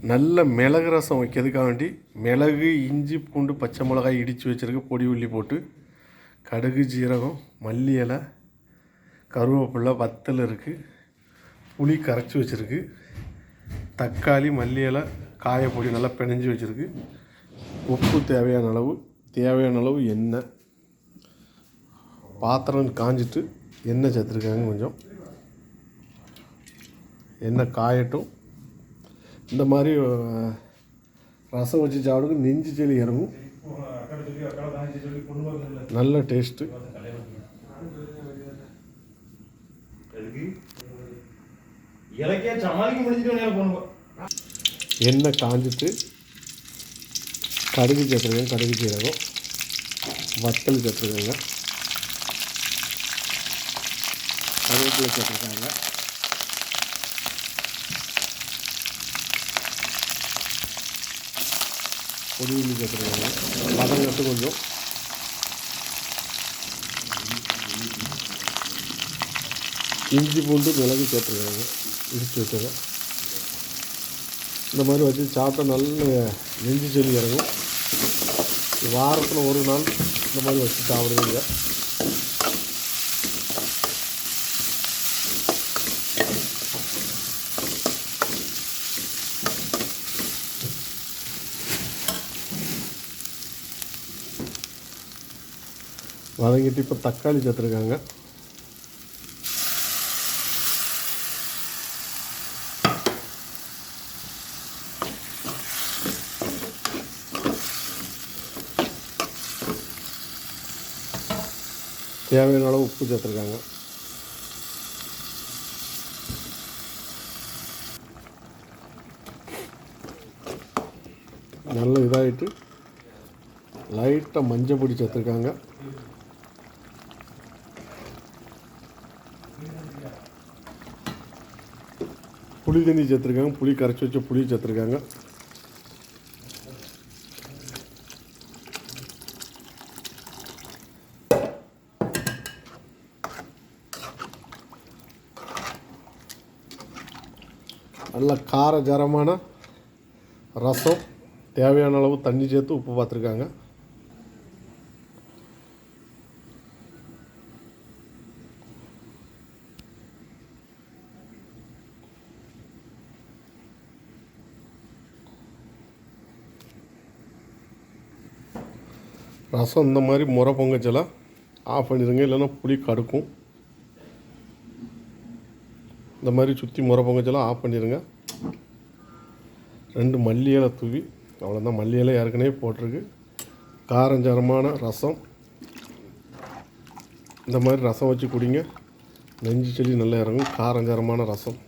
நல்ல மிளகு ரசம் வைக்கிறதுக்காக வேண்டி மிளகு, இஞ்சி, பூண்டு, பச்சை மிளகாய் இடித்து வச்சுருக்கு, பொடி உள்ளி போட்டு, கடுகு, ஜீரகம், மல்லி இலை, கருவேப்பிலை, வத்தல் இருக்குது, புளி கரைச்சி வச்சுருக்கு, தக்காளி, மல்லி இலை, காயப்பொடி நல்லா பிணைஞ்சி வச்சுருக்கு, உப்பு தேவையான அளவு எண்ணெய், பாத்திரம் காஞ்சிட்டு எண்ணெய் சேர்த்துருக்காங்க. கொஞ்சம் எண்ணெய் காயட்டும். இந்த மாதிரி ரசம் வச்சு சாப்பிடுங்க, நெஞ்சு செளி இறங்கும், நல்ல டேஸ்ட்டு. எண்ணெய் காஞ்சிட்டு கடுகு சேர்த்துருக்கேன், கடுகு சீரகம், வத்தல் சேர்த்துருக்காங்க, கருவேப்பிலை சேர்த்துருக்காங்க, பொடி உள்ளி சேர்த்துருக்காங்க. வதங்கட்டு கொஞ்சம் இஞ்சி, பூண்டு, மிளகு சேர்த்துருக்காங்க, இடித்து வச்சதை. இந்த மாதிரி வச்சு சாப்பிட்டா நல்ல நெஞ்சு செளி இறங்கும். வாரத்தில் ஒரு நாள் இந்த மாதிரி வச்சு சாப்பிடுவீங்க. வதங்கிட்டு இப்போ தக்காளி சேர்த்துருக்காங்க. தேவையான அளவு உப்பு சேர்த்துருக்காங்க. நல்ல இதாகிட்டு லைட்டாக மஞ்சள் பொடி சேர்த்துருக்காங்க. புளி தண்ணி சேர்த்துருக்காங்க, புளி கரைச்சி வச்ச புளி சேர்த்துருக்காங்க. நல்ல காரசாரமான ரசம், தேவையான அளவு தண்ணி சேர்த்து உப்பு பார்த்துருக்காங்க. ரசம் இந்த மாதிரி முறை பொங்கச்செல்லாம் ஆஃப் பண்ணிடுங்க, இல்லைன்னா புளி கடுக்கும். இந்த மாதிரி சுற்றி முறை பொங்கச்செல்லாம் ஆஃப் பண்ணிடுங்க. 2 மல்லி இலை தூவி, அவ்வளோதான். மல்லி இலை ஏற்கனவே போட்டிருக்கு. காரஞ்சாரமான ரசம். இந்த மாதிரி ரசம் வச்சு குடிங்க, நெஞ்சு செளி நல்லா இறங்கும். காரஞ்சாரமான ரசம்.